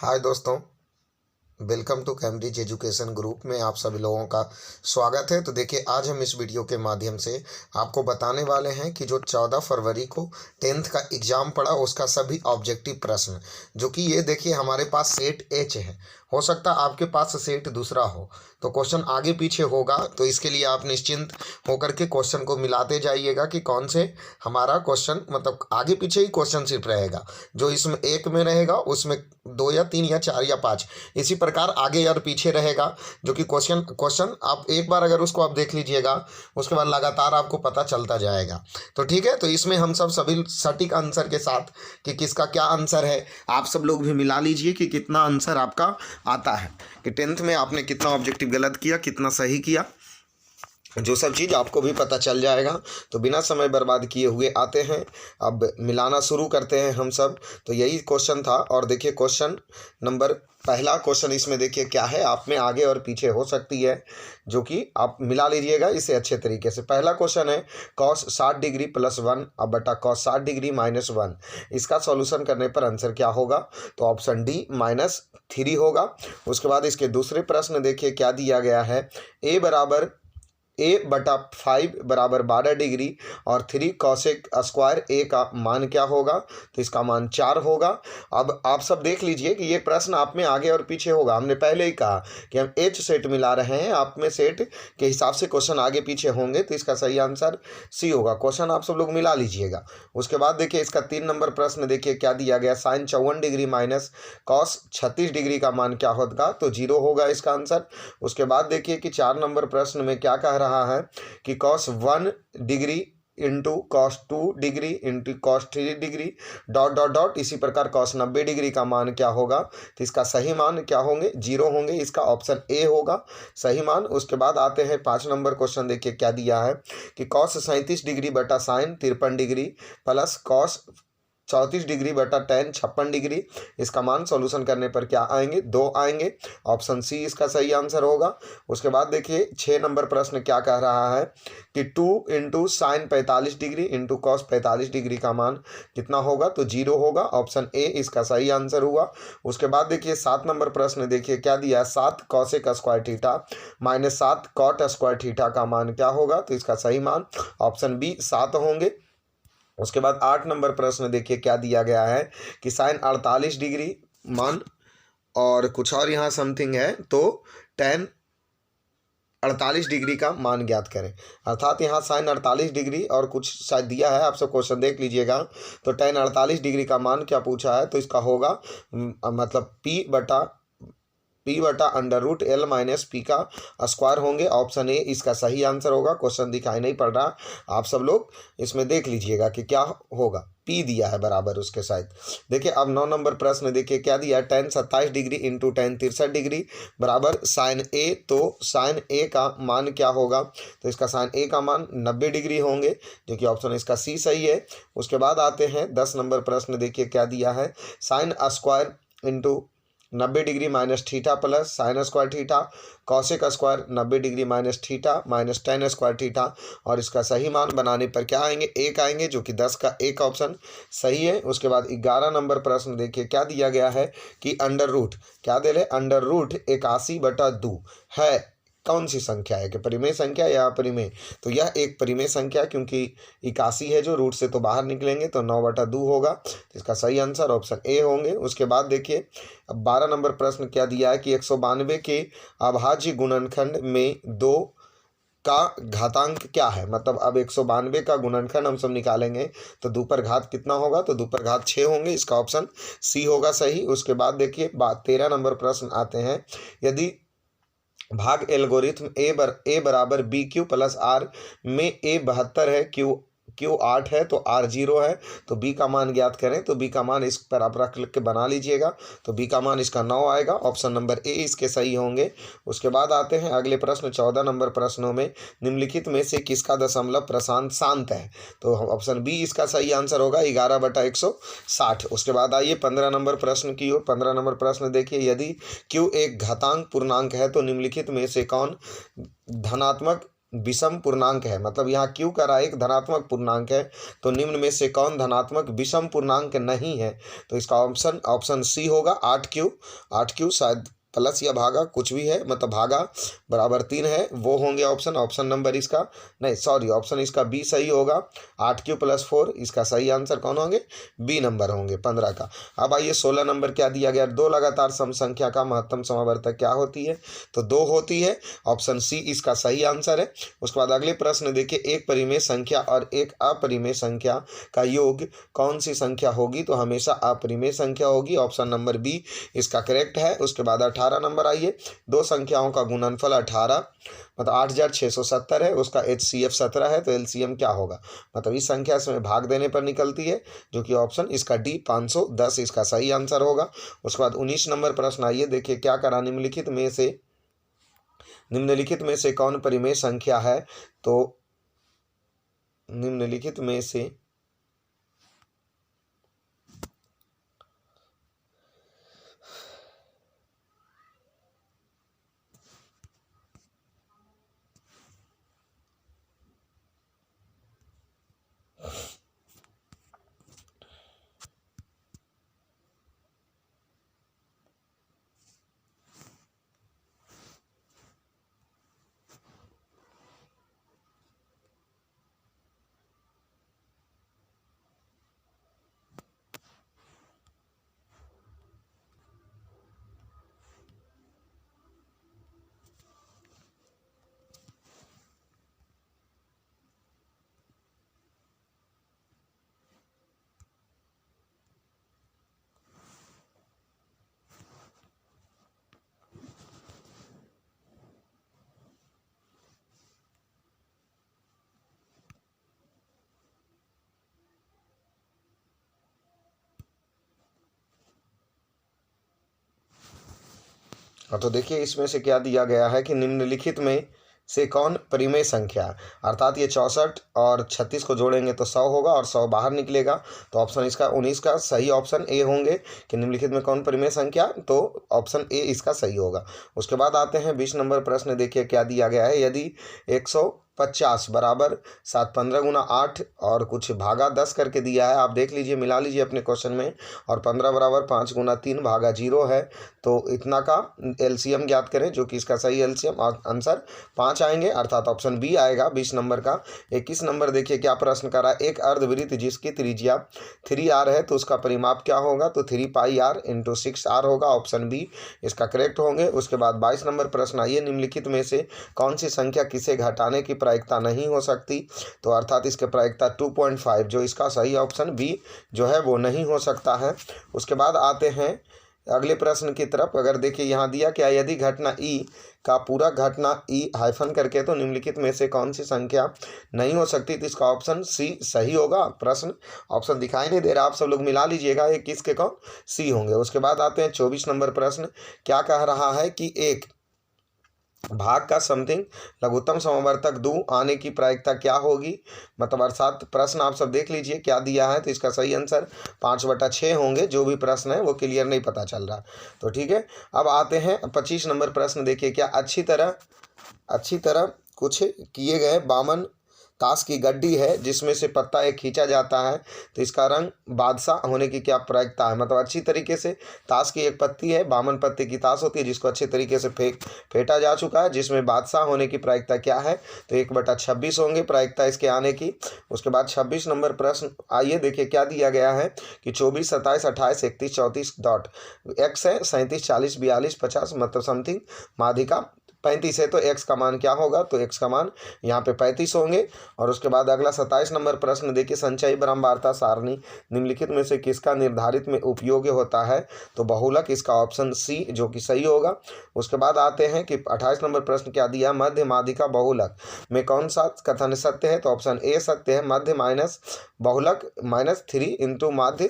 हाय दोस्तों, welcome to Cambridge education group में आप सभी लोगों का स्वागत है। तो देखिए, आज हम इस वीडियो के माध्यम से आपको बताने वाले हैं कि जो 14 फरवरी को 10th का एग्ज़ाम पड़ा उसका सभी ऑब्जेक्टिव प्रश्न, जो कि ये देखिए हमारे पास सेट एच है। हो सकता है आपके पास सेट दूसरा हो, तो क्वेश्चन आगे पीछे होगा, तो इसके लिए आप निश्चिंत होकर के क्वेश्चन को मिलाते जाइएगा कि कौन से हमारा क्वेश्चन मतलब आगे पीछे ही क्वेश्चन सिर्फ रहेगा। जो इसमें एक में रहेगा उसमें 2 या 3 या 4 या 5 इसी प्रकार आगे और पीछे रहेगा। जो कि क्वेश्चन आप एक बार अगर उसको आप देख लीजिएगा, उसके बाद लगातार आपको पता चलता जाएगा। तो ठीक है, तो इसमें हम सभी सटीक आंसर के साथ कि किसका क्या आंसर है, आप सब लोग भी मिला लीजिए कि कितना आंसर आपका आता है, कि 10th में आपने कितना ऑब्जेक्टिव गलत किया, कितना सही किया, जो सब चीज़ आपको भी पता चल जाएगा। तो बिना समय बर्बाद किए हुए आते हैं, अब मिलाना शुरू करते हैं हम सब। तो यही क्वेश्चन था। और देखिए क्वेश्चन नंबर पहला क्वेश्चन इसमें देखिए क्या है, आप में आगे और पीछे हो सकती है, जो कि आप मिला लीजिएगा इसे अच्छे तरीके से। पहला क्वेश्चन है cos 60 डिग्री प्लस 1 अब बटा cos 60 डिग्री माइनस 1, इसका सॉल्यूशन करने पर आंसर क्या होगा? तो ऑप्शन डी -3 होगा। उसके बाद इसके दूसरे प्रश्न देखिए क्या दिया गया है, a/5 बराबर 12 डिग्री और 3 कॉसेक स्क्वायर ए का मान क्या होगा? तो इसका मान 4 होगा। अब आप सब देख लीजिए कि ये प्रश्न आप में आगे और पीछे होगा। हमने पहले ही कहा कि हम एच सेट मिला रहे हैं, आप में सेट के हिसाब से क्वेश्चन आगे पीछे होंगे, तो इसका सही आंसर सी होगा। क्वेश्चन आप सब लोग मिला लीजिएगा। उसके बाद देखिए इसका 3 नंबर प्रश्न देखिए क्या दिया गया, sine 54 degree minus cos 36 degree का मान क्या होगा? तो 0 होगा इसका आंसर। उसके बाद देखिए कि 4 नंबर प्रश्न में क्या कह रहा है कि cos 1 degree into cos 2 degree into cos 3 degree dot dot dot इसी प्रकार cos 90 डिग्री का मान क्या होगा? तो इसका सही मान क्या होंगे? 0 होंगे। इसका ऑप्शन ए होगा सही मान। उसके बाद आते हैं 5 नंबर क्वेश्चन देखिए क्या दिया है कि cos 37 डिग्री बटा sine 53 degree plus cos 34 degree बटा tan 56 डिग्री, इसका मान सॉल्यूशन करने पर क्या आएंगे? 2 आएंगे। ऑप्शन सी इसका सही आंसर होगा। उसके बाद देखिए 6 नंबर प्रश्न क्या कह रहा है कि 2 into sine 45 degree into cos 45 degree का मान कितना होगा? तो 0 होगा। ऑप्शन ए इसका सही आंसर हुआ। उसके बाद देखिए 7 नंबर प्रश्न देखिए क्या दिया है, 7 cosec square theta minus 7 cot square theta का मान क्या होगा? तो इसका सही मान ऑप्शन बी 7 होंगे। उसके बाद 8 नंबर प्रश्न देखिए क्या दिया गया है कि साइन 48 डिग्री मान और कुछ और यहाँ समथिंग है, तो tan 48 डिग्री का मान ज्ञात करें। अर्थात यहाँ साइन 48 डिग्री और कुछ शायद दिया है, आप सब क्वेश्चन देख लीजिएगा। तो tan 48 डिग्री का मान क्या पूछा है? तो इसका होगा मतलब p बटा under root L minus P का स्क्वायर होंगे। ऑप्शन ए इसका सही आंसर होगा। क्वेश्चन दिखाई नहीं पड़ रहा, आप सब लोग इसमें देख लीजिएगा कि क्या होगा। पी दिया है बराबर उसके साथ। देखिए अब 9 नंबर प्रश्न देखिए क्या दिया है, tan 27 degree into tan 63 degree बराबर साइन ए, तो साइन ए का मान क्या होगा? तो इसका साइन ए का मान 90 डिग्री होंगे, जो कि ऑप्शन इसका सी सही है। उसके बाद आते हैं 10 नंबर प्रश्न देखिए क्या दिया है, sine square into 90 degree minus theta plus sine square theta cosec square 90 degree minus theta minus tan square theta, और इसका सही मान बनाने पर क्या आएंगे? 1 आएंगे, जो कि 10 का एक ऑप्शन सही है। उसके बाद 11 नंबर प्रश्न देखिए क्या दिया गया है कि अंडर रूट क्या दे रहे, अंडर रूट 81/2 है कौन सी संख्या है, कि परिमेय संख्या या अपरिमेय? तो यह एक परिमेय संख्या, क्योंकि 81 है जो रूट से तो बाहर निकलेंगे, तो 9/2 होगा। तो इसका सही आंसर ऑप्शन ए होंगे। उसके बाद देखिए अब 12 नंबर प्रश्न क्या दिया है कि 192 के अभाज्य गुणनखंड में 2 का घातांक क्या है? मतलब अब 192 का गुणनखंड हम सब निकालेंगे, तो 2 पर घात कितना होगा? तो 2 पर घात 6 होंगे, इसका ऑप्शन सी होगा सही। उसके बाद देखिए 13 नंबर प्रश्न आते हैं, यदि भाग एल्गोरिथम ए बराबर बी क्यू प्लस आर में ए 72 है, क्यू 8 है, तो आर 0 है, तो बी का मान ज्ञात करें। तो बी का मान इस पर आप रख के बना लीजिएगा, तो बी का मान इसका 9 आएगा। ऑप्शन नंबर ए इसके सही होंगे। उसके बाद आते हैं अगले प्रश्न 14 नंबर प्रश्नों में, निम्नलिखित में से किसका दशमलव प्रशांत शांत है? तो ऑप्शन बी इसका सही आंसर होगा 11/160। उसके बाद आइए 15 नंबर प्रश्न की ओर। 15 नंबर प्रश्न देखिए, यदि क्यू एक घातांक पूर्णांक है तो निम्नलिखित में से कौन धनात्मक विषम पूर्णांक है, मतलब यहाँ क्यू का राय एक धनात्मक पूर्णांक है, तो निम्न में से कौन धनात्मक विषम पूर्णांक नहीं है? तो इसका ऑप्शन सी होगा 8Q। 8Q शायद प्लस या भागा कुछ भी है, मतलब भागा बराबर 3 है, वो होंगे ऑप्शन नंबर इसका, नहीं सॉरी, ऑप्शन इसका बी सही होगा। 8Q + 4 इसका सही आंसर कौन होंगे? बी नंबर होंगे 15 का। अब आइए 16 नंबर क्या दिया गया? दो लगातार सम संख्या का महत्तम समावर्तक क्या होती है? तो 2 होती है, ऑप्शन सी इसका सही आंसर है। उसके बाद अगले प्रश्न देखिए, एक परिमेय संख्या और एक अपरिमेय संख्या का योग कौन सी संख्या होगी? तो हमेशा अपरिमेय संख्या होगी, ऑप्शन नंबर बी इसका करेक्ट है। उसके बाद 18 नंबर आइए, दो संख्याओं का गुणनफल 18 मतलब 8670 है, उसका HCF 17 है, तो LCM क्या होगा? मतलब इस संख्या से भाग देने पर निकलती है, जो कि ऑप्शन इसका डी 510 इसका सही आंसर होगा। उसके बाद 19 नंबर प्रश्न आइए, देखिए क्या करा, निम्नलिखित में से कौन परिमेय संख्या है? तो निम्नलिखित में से हाँ, तो देखिए इसमें से क्या दिया गया है कि निम्नलिखित में से कौन परिमेय संख्या, अर्थात ये 64 और 36 को जोड़ेंगे तो 100 होगा और 100 बाहर निकलेगा, तो ऑप्शन इसका 19 का सही ऑप्शन ए होंगे कि निम्नलिखित में कौन परिमेय संख्या, तो ऑप्शन ए इसका सही होगा। उसके बाद आते हैं 20 नंबर प्रश्न, देखिए क्या दिया गया है, यदि 150 बराबर 7 15 गुना 8 और कुछ भागा 10 करके दिया है, आप देख लीजिए मिला लीजिए अपने क्वेश्चन में, और 15 बराबर 5 गुना 3 भागा 0 है, तो इतना का LCM ज्ञात करें, जो कि इसका सही LCM और आंसर 5 आएंगे, अर्थात ऑप्शन बी आएगा 20 नंबर का। 21 नंबर देखिए क्या प्रश्न करा, एक अर्धवृत्त जिसकी त्रिज्या 3r है तो उसका परिमाप क्या होगा? तो 3πr × 6r होगा, ऑप्शन बी इसका करेक्ट होंगे। उसके बाद 22 नंबर प्रश्न आइए, निम्नलिखित में से कौन सी संख्या किसे घटाने की प्रायिकता नहीं हो सकती? तो अर्थात इसके प्रायिकता 2.5, जो इसका सही ऑप्शन बी जो है वो नहीं हो सकता है। उसके बाद आते हैं अगले प्रश्न की तरफ, अगर देखिए यहाँ दिया क्या, यदि घटना ई का पूरा घटना ई हाइफन करके, तो निम्नलिखित में से कौन सी संख्या नहीं हो सकती? तो इसका ऑप्शन सी सही होगा। प्रश्न ऑप्शन दिखाई नहीं दे रहा, आप सब लोग मिला लीजिएगा, ये किसके कौन सी होंगे। उसके बाद आते हैं 24 नंबर प्रश्न, क्या कह रहा है कि एक भाग का समथिंग लघुत्तम समावर्तक 2 आने की प्रायिकता क्या होगी? मतलब अर्थात प्रश्न आप सब देख लीजिए क्या दिया है, तो इसका सही आंसर 5/6 होंगे, जो भी प्रश्न है वो क्लियर नहीं पता चल रहा, तो ठीक है। अब आते हैं 25 नंबर प्रश्न, देखिए क्या अच्छी तरह कुछ किए गए बामन ताश की गड्डी है जिसमें से पत्ता एक खींचा जाता है, तो इसका रंग बादशाह होने की क्या प्रायिकता है? मतलब अच्छी तरीके से ताश की एक पत्ती है, बामन पत्ती की ताश होती है जिसको अच्छे तरीके से फेंटा जा चुका है, जिसमें बादशाह होने की प्रायिकता क्या है? तो 1/26 होंगे प्रायिकता इसके आने की। उसके बाद 26 नंबर प्रश्न आइए, देखिए क्या दिया गया है कि 24 27 28 31 34 डॉट x है, 37 40 42 50 मतलब समथिंग माध्यिका 35 है, तो x का मान क्या होगा? तो x का मान यहाँ पे 35 होंगे। और उसके बाद अगला 27 नंबर प्रश्न देखिए, संचयी ब्रह्मवार्ता सारणी निम्नलिखित में से किसका निर्धारित में उपयोगी होता है? तो बहुलक इसका ऑप्शन सी जो कि सही होगा। उसके बाद आते हैं कि 28 नंबर प्रश्न क्या दिया, मध्य माध्यिका बहुलक में कौन सा कथन सत्य है? तो ऑप्शन ए सत्य है, मध्य माइनस बहुलक -3 × माध्य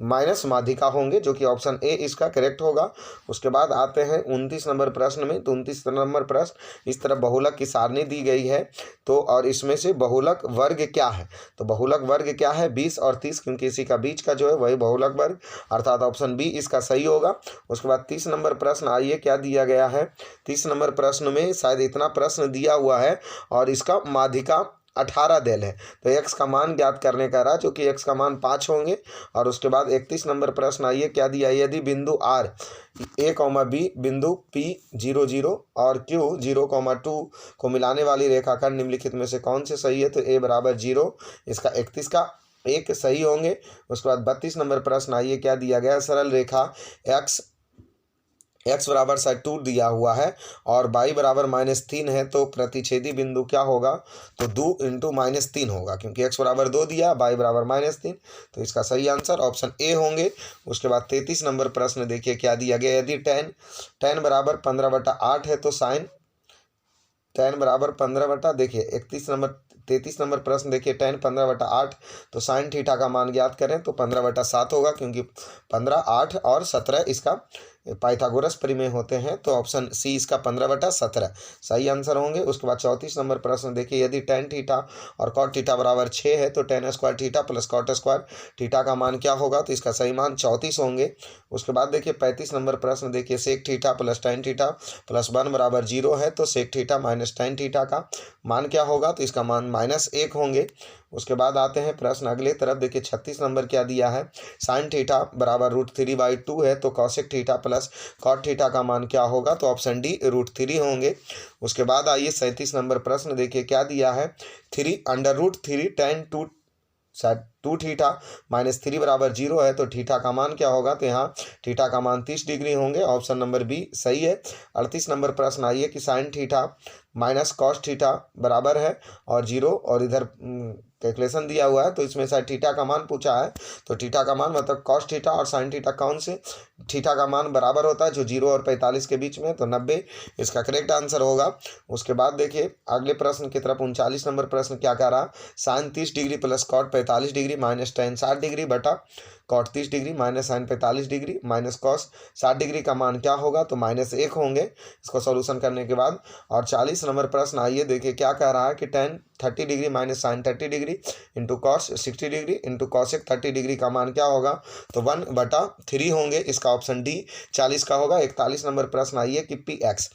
माइनस माध्यिका होंगे, जो कि ऑप्शन ए इसका करेक्ट होगा। उसके बाद आते हैं 29 नंबर प्रश्न में। तो 29 नंबर प्रश्न, इस तरफ बहुलक की सारणी दी गई है, तो और इसमें से बहुलक वर्ग क्या है। तो बहुलक वर्ग क्या है, 20 और 30, क्योंकि इसी का बीच का जो है वही बहुलक वर्ग, अर्थात ऑप्शन बी इसका सही होगा। उसके बाद 30 नंबर प्रश्न, आइए क्या दिया गया है। 30 नंबर प्रश्न में शायद इतना प्रश्न दिया हुआ है और इसका माध्यिका 18 देल है, तो x का मान ज्ञात करने का रहा, जो कि x का मान 5 होंगे। और उसके बाद 31 नंबर प्रश्न, आइए क्या दिया है। यदि बिंदु r a, b बिंदु p 0, 0 और q 0, 2 को मिलाने वाली रेखाखंड निम्नलिखित में से कौन से सही है। तो a बराबर 0, इसका 31 का एक सही होंगे। उसके बाद 32 नंबर प्रश्न, आइए क्या दिया गया। सरल रेखा x बराबर साइड 2 दिया हुआ है और y बराबर -3 है, तो प्रतिच्छेदी बिंदु क्या होगा। तो 2 × -3 होगा, क्योंकि x बराबर 2 दिया, y बराबर -3, तो इसका सही आंसर ऑप्शन ए होंगे। उसके बाद 33 नंबर प्रश्न देखिए क्या दिया गया। यदि tan बराबर 15/8 है, तो साइन tan बराबर 15 देखिए 33 नंबर प्रश्न देखिए, tan 15/8, तो साइन थीटा का मान ज्ञात करें। तो 15/7 होगा, क्योंकि 15, 8 और 17 इसका पाइथागोरस परिमेय होते हैं, तो ऑप्शन सी इसका 15/17 सही आंसर होंगे। उसके बाद 34 नंबर प्रश्न देखिए। यदि tan थीटा और cot थीटा बराबर 6 है, तो tan square theta plus cot square theta का मान क्या होगा। तो इसका सही मान 34 होंगे। उसके बाद देखिए 35 नंबर प्रश्न देखिए। sec theta plus tan theta plus 1 बराबर 0 है, तो sec theta minus tan theta का मान क्या होगा। तो इसका मान -1 होंगे। उसके बाद आते हैं प्रश्न अगले तरफ देखिए। 36 नंबर क्या दिया है। साइन थीटा बराबर √3/2 है, तो cosec theta plus cot theta का मान क्या होगा। तो ऑप्शन डी √3 होंगे। उसके बाद आइए 37 नंबर प्रश्न देखिए क्या दिया है। 3 √3 tan 2 थीटा -3 बराबर 0 है, तो थीटा का मान क्या होगा। तो यहाँ थीटा का मान 30 डिग्री होंगे, ऑप्शन नंबर बी सही है। 38 नंबर प्रश्न, आइए कि sine theta minus cos theta बराबर है और 0, और इधर कैलकुलेशन दिया हुआ है, तो इसमें शायद थीटा का मान पूछा है। तो थीटा का मान मतलब कॉस थीटा और साइन थीटा कौन से थीटा का मान बराबर होता है, जो 0 और 45 के बीच में, तो 90 इसका करेक्ट आंसर होगा। उसके बाद देखिए अगले प्रश्न की तरफ 39 नंबर प्रश्न क्या कह रहा। Sine 30 degree plus cot 45 degree minus tan 60 degree बटा cot 30 degree minus sine 45 degree minus cos 60 degree का मान क्या होगा। तो -1 होंगे इसको सॉल्यूशन करने के बाद। और 40 नंबर प्रश्न, आइए देखिए क्या कह रहा है कि tan 30 degree minus sine 30 degree into cos 60 degree into cosec 30 degree का मान क्या होगा। तो 1/3 होंगे, इसका ऑप्शन डी 40 का होगा। 41 नंबर प्रश्न, आइए कि px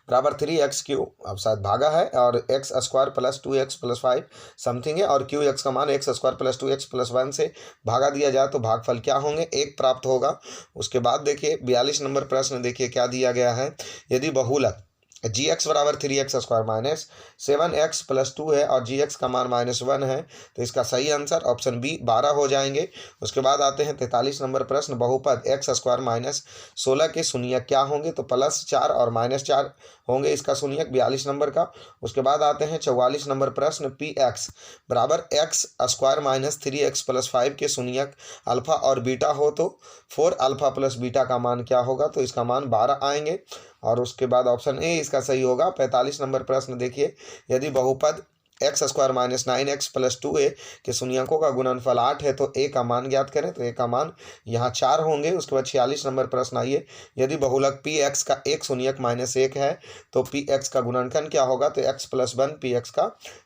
बराबर 3x3 अब शायद भागा है, और x² plus 2x plus 5 something है, और qx का मान x² प्लस 2x प्लस 1 से भागा दिया जाए तो भागफल क्या होंगे, 1 प्राप्त होगा। उसके बाद देखिए 42 नंबर प्रश्न देखिए क्या दिया गया है। यदि बहुलक gx बराबर 3x² माइनस 7x प्लस 2 है और gx का मान -1 है, तो इसका सही आंसर ऑप्शन बी 12 हो जाएंगे। उसके बाद आते हैं 43 नंबर प्रश्न। बहुपद x² माइनस 16 के शून्यक क्या होंगे। तो +4 और -4 होंगे इसका शून्यक 42 नंबर का। उसके बाद आते हैं 44 नंबर प्रश्न। px बराबर x² माइनस 3x प्लस 5 के शून्यक अल्फा और बीटा हो, तो 4 अल्फा प्लस बीटा का मान क्या होगा। तो इसका मान 12 आएंगे। और उसके बाद ऑप्शन ए इसका सही होगा। 45 नंबर प्रश्न देखिए। यदि बहुपद x² minus 9x plus 2a के शून्यकों का गुणनफल 8 है, तो a का मान ज्ञात करें। तो a का मान यहाँ 4 होंगे। उसके बाद 46 नंबर प्रश्न, आइए यदि बहुलक px का एक शून्यक -1 है, तो px का गुणनखंड क्या होगा। तो x + 1 px का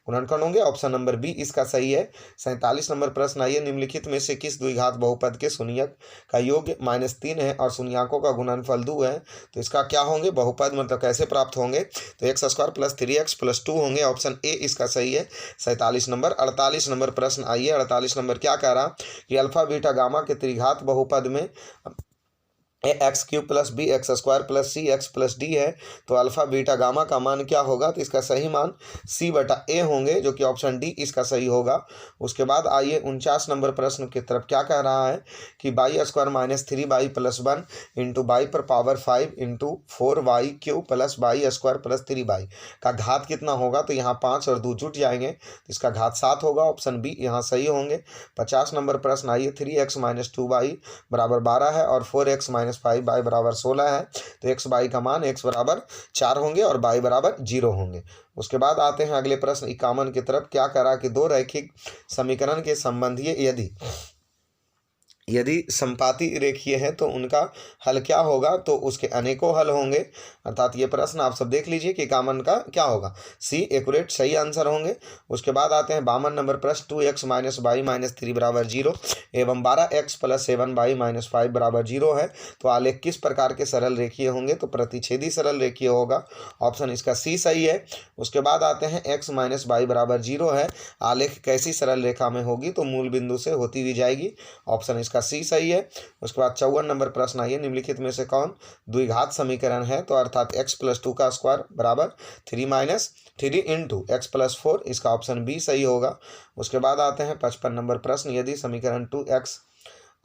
गुणनखंड होंगे, ऑप्शन नंबर बी इसका सही है। 47 नंबर प्रश्न, आइए निम्नलिखित में से किस द्विघात बहुपद के शून्यक का योग -3 है और शून्यकों का गुणनफल 2 है, तो इसका क्या होंगे बहुपद, मतलब कैसे प्राप्त होंगे। तो x² प्लस 3x प्लस 2 होंगे, ऑप्शन ए इसका सही है। 47 नंबर। 48 नंबर प्रश्न, आइए 48 नंबर क्या कह रहा कि अल्फा बीटा गामा के त्रिघात बहुपद में ax³ plus bx² plus cx plus d है, तो अल्फा बीटा गामा का मान क्या होगा। तो इसका सही मान c/a होंगे, जो कि ऑप्शन डी इसका सही होगा। उसके बाद आइए 49 नंबर प्रश्न की तरफ क्या कह रहा है कि y² minus 3y plus 1 into y पर power 5 into 4y³ plus y² plus 3y का घात कितना होगा। तो यहाँ 5 और 2 जुट जाएंगे, तो इसका घात 7 होगा, ऑप्शन बी यहाँ सही होंगे। 50 नंबर प्रश्न, आइए 3x माइनस 2y बराबर 12 है और 4x माइनस 5y बराबर 16 है, तो x y का मान x बराबर 4 होंगे और y बराबर 0 होंगे। उसके बाद आते हैं अगले प्रश्न 51 की तरफ। क्या करा कि दो रैखिक समीकरण के संबंधीय यदि यदि संपाती रेखीय है तो उनका हल क्या होगा, तो उसके अनेकों हल होंगे। अर्थात ये प्रश्न आप सब देख लीजिए कि कॉमन का क्या होगा, सी एक्यूरेट सही आंसर होंगे। उसके बाद आते हैं 52 नंबर प्रश्न, 2x माइनस वाई माइनस 3 बराबर 0 एवं 12x प्लस 7 वाई माइनस 5 बराबर 0 है, तो आलेख किस प्रकार के सरल रेखीय होंगे, तो प्रतिच्छेदी सरल रेखीय होगा, ऑप्शन इसका सी सही है। उसके बाद आते हैं x माइनस वाई बराबर 0 है, आलेख कैसी सरल रेखा में होगी, तो मूल बिंदु से होती हुई जाएगी, ऑप्शन इसका सी सही है। उसके बाद 54 नंबर प्रश्न आइए, निम्नलिखित में से कौन द्विघात समीकरण है, तो अर्थात x प्लस 2 का स्क्वायर बराबर 3 इंटू एक्स प्लस 4, इसका ऑप्शन बी सही होगा। उसके बाद आते हैं 55 नंबर प्रश्न, यदि समीकरण 2x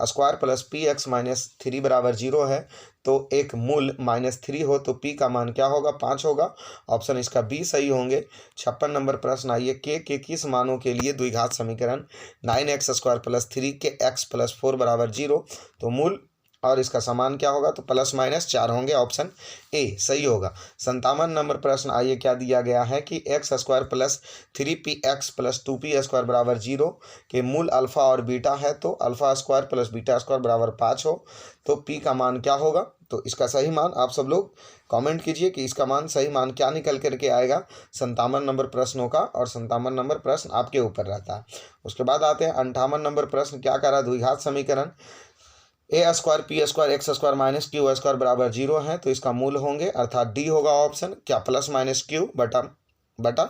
square plus P x minus 3 बराबर 0 है, तो एक मूल -3 हो तो p का मान क्या होगा, 5 होगा, ऑप्शन इसका बी सही होंगे। 56 नंबर प्रश्न आइए, के किस मानों के लिए द्विघात समीकरण 9x स्क्वायर प्लस 3 के x प्लस 4 बराबर 0, तो मूल और इसका समान क्या होगा, तो प्लस माइनस 4 होंगे, ऑप्शन ए सही होगा। 57 नंबर प्रश्न आइए, क्या दिया गया है कि x square plus 3px plus 2p square बराबर 0 के मूल अल्फा और बीटा है, तो alpha square plus beta square बराबर 5 हो, तो p का मान क्या होगा, तो इसका सही मान आप सब लोग कमेंट कीजिए कि इसका मान सही मान क्या निकल करके आएगा 57 नंबर प्रश्नों का, और 57 नंबर प्रश्न आपके ऊपर रहता है। उसके बाद आते हैं 58 नंबर प्रश्न, क्या करा, द्विघात समीकरण a square p square x square minus q square बराबर 0 है, तो इसका मूल होंगे, अर्थात डी होगा ऑप्शन, क्या प्लस माइनस क्यू बटा बटा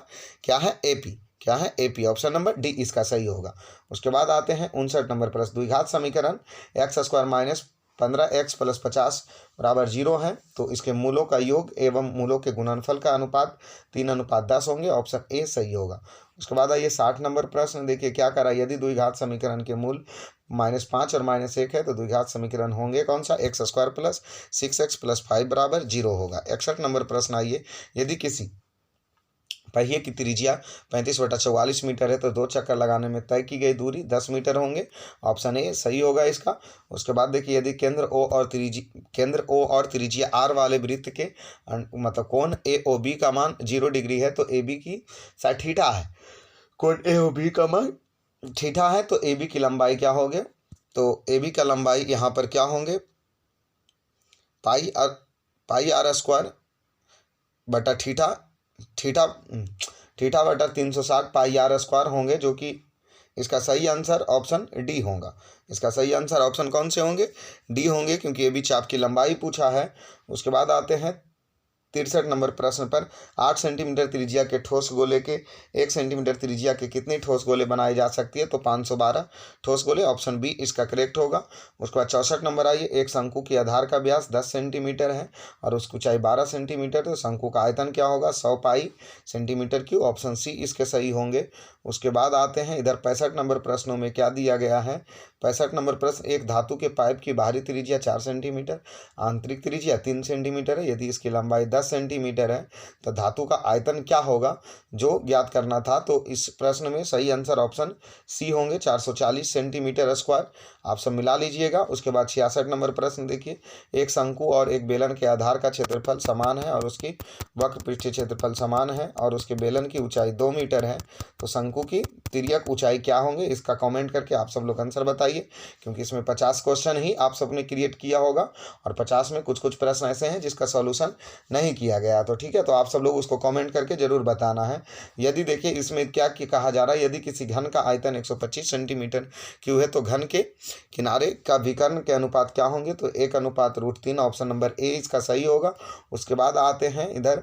क्या है एपी, क्या है एपी, ऑप्शन नंबर डी इसका सही होगा। उसके बाद आते हैं 59 नंबर प्रश्न, द्विघात समीकरण x square minus 15x plus 50 बराबर 0 है, तो इसके मूलों का योग एवं मूलों के गुणनफल का अनुपात 3:10 होंगे, ऑप्शन ए सही होगा। उसके बाद आइए 60 नंबर प्रश्न, देखिए क्या करा, यदि द्विघात समीकरण के मूल -5 और -1 है, तो द्विघात समीकरण होंगे कौन सा, x square plus 6x plus 5 बराबर 0 होगा। 61 नंबर प्रश्न आइए, यदि किसी पहिए की त्रिज्या 35/44 मीटर है, तो 2 चक्कर लगाने में तय की गई दूरी 10 मीटर होंगे, ऑप्शन ए सही होगा इसका। उसके बाद देखिए, यदि केंद्र ओ और त्रिज्या आर वाले वृत्त के मतलब कोण ए ओ बी का मान 0 डिग्री है, तो ए बी की साइड थीटा है, कोण ए ओ बी का मान थीटा है, तो ए बी की लंबाई क्या होगी, तो ए बी का लंबाई यहाँ पर क्या होंगे, पाई आर स्क्वायर बटा थीटा बटा 360 पाई आर स्क्वायर होंगे, जो कि इसका सही आंसर ऑप्शन डी होगा। इसका सही आंसर ऑप्शन कौन से होंगे, डी होंगे, क्योंकि ये भी चाप की लंबाई पूछा है। उसके बाद आते हैं 63 नंबर प्रश्न पर, 8 सेंटीमीटर त्रिज्या के ठोस गोले के 1 सेंटीमीटर त्रिज्या के कितने ठोस गोले बनाए जा सकती है, तो 512 ठोस गोले, ऑप्शन बी इसका करेक्ट होगा। उसके बाद 64 नंबर आइए, एक शंकु की आधार का व्यास 10 सेंटीमीटर है और उसकी ऊंचाई 12 सेंटीमीटर, तो शंकु का आयतन क्या होगा, 100 pi centimetre cube, option C इसके सही होंगे। उसके बाद आते हैं इधर 65 नंबर प्रश्नों में क्या दिया गया है, 65 नंबर प्रश्न, एक धातु के पाइप की बाहरी त्रिज्या 4 सेंटीमीटर, आंतरिक त्रिज्या 3 सेंटीमीटर है, यदि इसकी लंबाई 10 सेंटीमीटर है, तो धातु का आयतन क्या होगा, जो ज्ञात करना था, तो इस प्रश्न में सही आंसर ऑप्शन सी होंगे, 440 सेंटीमीटर स्क्वायर, आप सब मिला लीजिएगा। उसके बाद 66 नंबर प्रश्न देखिए, एक शंकु और एक बेलन के आधार का क्षेत्रफल समान है और उसकी वक्र पृष्ठीय क्षेत्रफल समान है और उसके बेलन की ऊंचाई 2 मीटर है, तो शंकु की तिर्यक ऊंचाई क्या होंगे, इसका कमेंट करके आप सब लोग आंसर बताइए, क्योंकि इसमें 50 क्वेश्चन ही आप सबने क्रिएट किया होगा और 50 में कुछ कुछ प्रश्न ऐसे हैं जिसका सॉल्यूशन नहीं किया गया, तो ठीक है, तो आप सब लोग उसको कमेंट करके जरूर बताना है। यदि देखिए इसमें क्या कहा जा रहा है, यदि किसी घन का आयतन 125 सेंटीमीटर क्यूब है, तो घन के किनारे का विकर्ण के अनुपात क्या होंगे, तो 1/√3, ऑप्शन नंबर ए इसका सही होगा। उसके बाद आते हैं इधर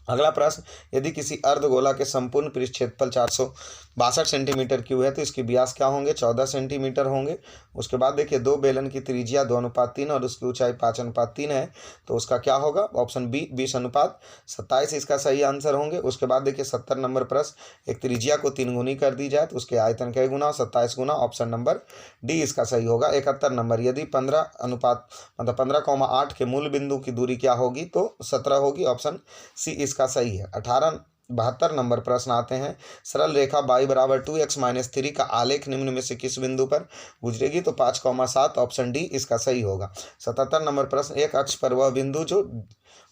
अगला प्रश्न, यदि किसी अर्धगोला के संपूर्ण पृष्ठ क्षेत्रफल 462 सेंटीमीटर क्यूब है, तो इसकी व्यास क्या होंगे, 14 सेंटीमीटर होंगे। उसके बाद देखिए, दो बेलन की त्रिज्या 2:3 और उसकी ऊंचाई 5:3 है, तो उसका क्या होगा, ऑप्शन बी 20:27 इसका सही आंसर होंगे। उसके बाद देखिए 70 नंबर प्रश्न, एक त्रिज्या को 3 गुनी कर दी जाए तो उसके आयतन कै गुना, 27 गुना, ऑप्शन नंबर डी इसका सही होगा। 71 नंबर, यदि 15:8 के मूल बिंदु की दूरी क्या होगी, तो 17 होगी, ऑप्शन सी इसका सही है। 72 नंबर प्रश्न आते हैं, सरल रेखा y बराबर 2x माइनस 3 का आलेख निम्न में से किस बिंदु पर गुजरेगी, तो 5,7, ऑप्शन डी इसका सही होगा। 77 नंबर प्रश्न, एक अक्ष पर वह बिंदु जो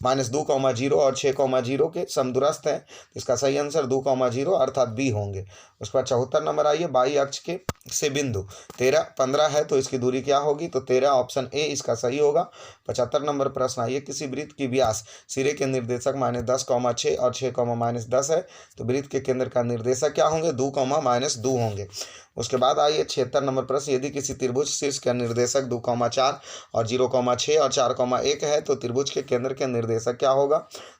-2,0 और 6,0 के समदूरस्थ हैं, इसका सही आंसर 2,0 अर्थात बी होंगे। उसके बाद 74 नंबर आइए, बाई अक्ष के से बिंदु 13-15 है तो इसकी दूरी क्या होगी, तो 13 ऑप्शन ए इसका सही होगा। 75 नंबर प्रश्न आइए, किसी वृत्त की व्यास सिरे के निर्देशक -10,6 और 6,-10 है तो वृत्त के केंद्र का निर्देशक क्या होंगे, 2,-2 होंगे। उसके बाद आइए 76 नंबर प्रश्न, यदि किसी त्रिभुज शीर्ष का निर्देशक 2,4 और 0,6 और 4,1 है तो त्रिभुज के केंद्र के निर्देशक क्या होगा,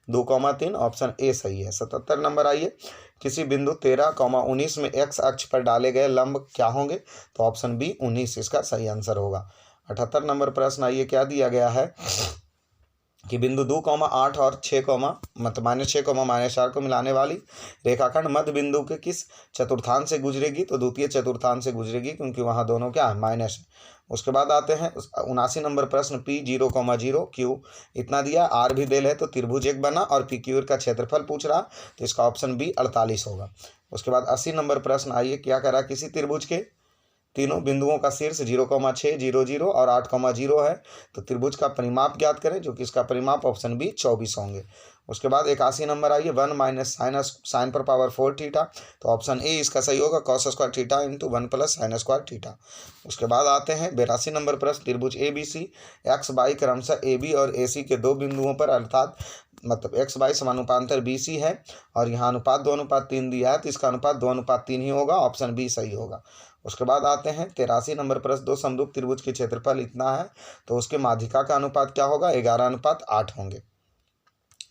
2,3 ऑप्शन ए सही है। 77 नंबर आइए, किसी बिंदु 13,19 में एक्स अक्ष पर डाले गए लंब क्या होंगे, तो ऑप्शन बी 19 इसका सही आंसर होगा। 78 नंबर प्रश्न आइए, क्या दिया गया है कि बिंदु 2,8 और 6, मतलब -6, -4 को मिलाने वाली रेखाखंड मध्य बिंदु के किस चतुर्थांश से गुजरेगी, तो द्वितीय चतुर्थांश से गुजरेगी क्योंकि वहाँ दोनों क्या है, माइनस है। उसके बाद आते हैं 79 नंबर प्रश्न, P 0,0 Q इतना दिया, आर भी देल है तो त्रिभुज एक बना और पी क्यू का क्षेत्रफल पूछ रहा तो इसका ऑप्शन बी 48 होगा। उसके बाद 80 नंबर प्रश्न आइए, क्या करा, किसी त्रिभुज के तीनों बिंदुओं का शीर्ष 0,6, 0,0 और 8,0 है तो त्रिभुज का परिमाप ज्ञात करें, जो कि इसका परिमाप ऑप्शन बी 24 होंगे। उसके बाद 81 नंबर आइए, 1 माइनस साइन पर पावर 4 थीटा तो ऑप्शन ए इसका सही होगा, cos square theta into 1 plus sine square theta. उसके बाद आते हैं 82 नंबर प्रश्न, त्रिभुज A B C X by क्रमशः ए बी और ए सी के दो बिंदुओं पर अर्थात मतलब एक्स बाई समानुपातर बी सी है और यहाँ अनुपात 2:3 दिया है तो इसका अनुपात 2:3 ही होगा, ऑप्शन बी सही होगा। उसके बाद आते हैं 83 नंबर प्रश्न, दो समरूप त्रिभुज के क्षेत्रफल इतना है तो उसके माध्यिका का अनुपात क्या होगा, 11:8 होंगे,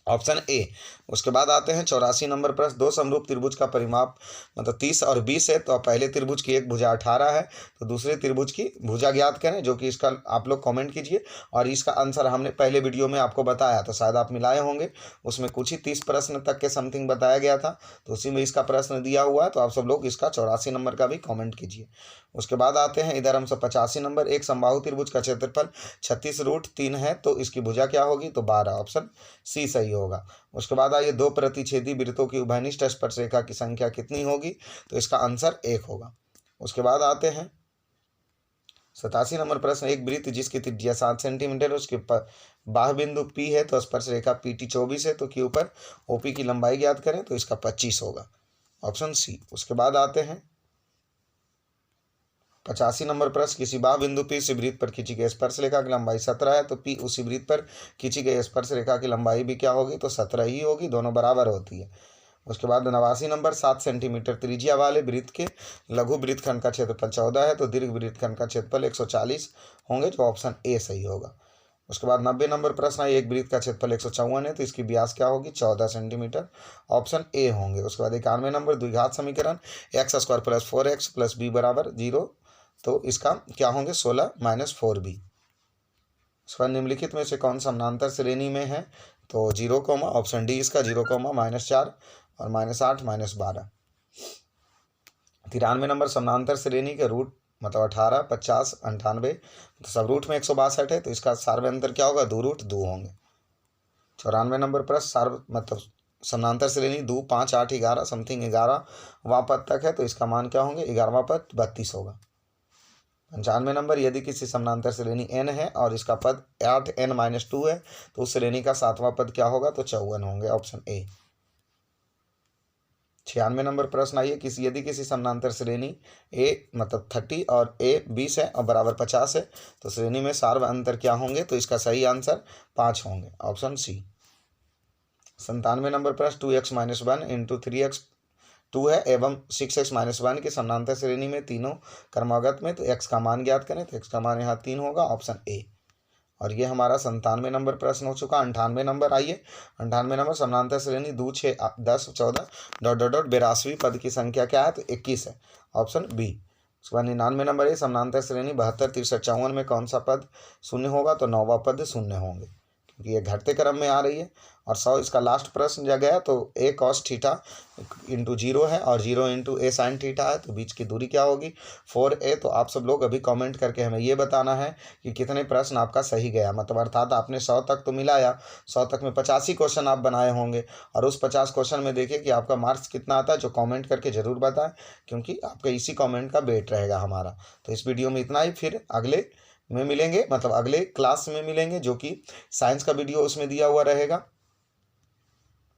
ऑप्शन ए। उसके बाद आते हैं 84 नंबर प्रश्न, दो समरूप त्रिभुज का परिमाप मतलब 30 और 20 है तो पहले त्रिभुज की एक भुजा 18 है तो दूसरे त्रिभुज की भुजा ज्ञात करें, जो कि इसका आप लोग कमेंट कीजिए। और इसका आंसर हमने पहले वीडियो में आपको बताया तो शायद आप मिलाए होंगे, उसमें कुछ ही 30 प्रश्न तक के समथिंग बताया गया था तो उसी में इसका प्रश्न दिया हुआ है तो आप सब लोग इसका 84 नंबर का भी कॉमेंट कीजिए। उसके बाद आते हैं इधर हम 85 नंबर, एक समबाहु त्रिभुज का क्षेत्रफल 36√3 है तो इसकी भुजा क्या होगी, तो 12, ऑप्शन सी सही होगा। उसके बाद आइए, दो प्रतिच्छेदी वृत्तों की उभयनिष्ठ स्पर्शरेखा की संख्या कितनी होगी, तो इसका आंसर 1 होगा। उसके बाद आते हैं 87 नंबर प्रश्न, एक वृत्त जिसकी त्रिज्या 7 सेंटीमीटर है उसके बाह्य बिंदु P है तो स्पर्शरेखा PT 24 है तो Q पर OP की लंबाई ज्ञात करें तो इसका 25 होगा, ऑप्शन सी। उसके बाद आते हैं 85 नंबर प्रश्न, किसी बाह्य बिंदु P से वृत्त पर खींची गई स्पर्शरेखा की लंबाई 17 है तो P उसी वृत्त पर खींची गई स्पर्शरेखा की लंबाई भी क्या होगी, तो 17 ही होगी, दोनों बराबर होती है। उसके बाद 89 नंबर, 7 सेंटीमीटर त्रिज्या वाले वृत्त के लघु वृत्तखंड का क्षेत्रफल 14 है तो दीर्घ वृत्तखंड का क्षेत्रफल 140 होंगे, जो ऑप्शन ए सही होगा। उसके बाद 90 नंबर प्रश्न है, एक वृत्त का क्षेत्रफल 154 है तो इसकी व्यास क्या होगी, 14 सेंटीमीटर, ऑप्शन ए होंगे। उसके बाद 91 नंबर, द्विघात समीकरण x² + 4x + b = 0 तो इसका क्या होंगे, 16 - 4b। उसके बाद निम्नलिखित में से कौन समानांतर श्रेणी में है, तो 0, ऑप्शन डी इसका 0, -4 और -8 -12। 93 नंबर, समानांतर श्रेणी के रूट मतलब 18, 50, 98 तो सब रूट में 162 है तो इसका सार्वय अंतर क्या होगा, 2 रूट 2 होंगे। 94 नंबर प्रश्न, मतलब समानांतर श्रेणी 2, 5, 8, 11 समथिंग 11वां पद तक है तो इसका मान क्या होंगे, 11वां पद 32 होगा। 95 नंबर, यदि किसी समानांतर श्रेणी n है और इसका पद 8n-2 है तो उस श्रेणी का 7वां पद क्या होगा, तो 54 होंगे, ऑप्शन ए। 96 नंबर प्रश्न आइए, यदि किसी समानांतर श्रेणी a मतलब 30 और a 20 है और बराबर 50 है तो श्रेणी में सार्वय अंतर क्या होंगे, तो इसका सही आंसर 5 होंगे, ऑप्शन सी। 97 नंबर प्रश्न, 2x - 1 × 3x 2 है एवं 6x - 1 के समानांतर श्रेणी में तीनों क्रमागत में तो x का मान ज्ञात करें तो x का मान यहाँ 3 होगा, ऑप्शन ए। और ये हमारा 97 नंबर प्रश्न हो चुका। 98 नंबर आइए, 98 नंबर, समानांतर श्रेणी 2, 6, 10, 14 ... 82वें पद की संख्या क्या है, तो 21 है, ऑप्शन बी। उसके बाद 99 नंबर है, समानांतर श्रेणी 72, 63, 54 में कौन सा पद शून्य होगा, तो 9वां पद शून्य होंगे क्योंकि ये घटते क्रम में आ रही है। और 100 इसका लास्ट प्रश्न जो गया तो a cos थीटा × 0 है और 0 × a sin थीटा है तो बीच की दूरी क्या होगी, 4a। तो आप सब लोग अभी कमेंट करके हमें ये बताना है कि कितने प्रश्न आपका सही गया, मतलब अर्थात आपने 100 तक तो मिलाया, 100 तक में 85 क्वेश्चन आप बनाए होंगे और उस 50 क्वेश्चन में देखिए कि आपका मार्क्स कितना आता है, जो कॉमेंट करके ज़रूर बताएं क्योंकि आपका इसी कॉमेंट का वेट रहेगा हमारा। तो इस वीडियो में इतना ही, फिर अगले में मिलेंगे, मतलब अगले क्लास में मिलेंगे, जो कि साइंस का वीडियो उसमें दिया हुआ रहेगा।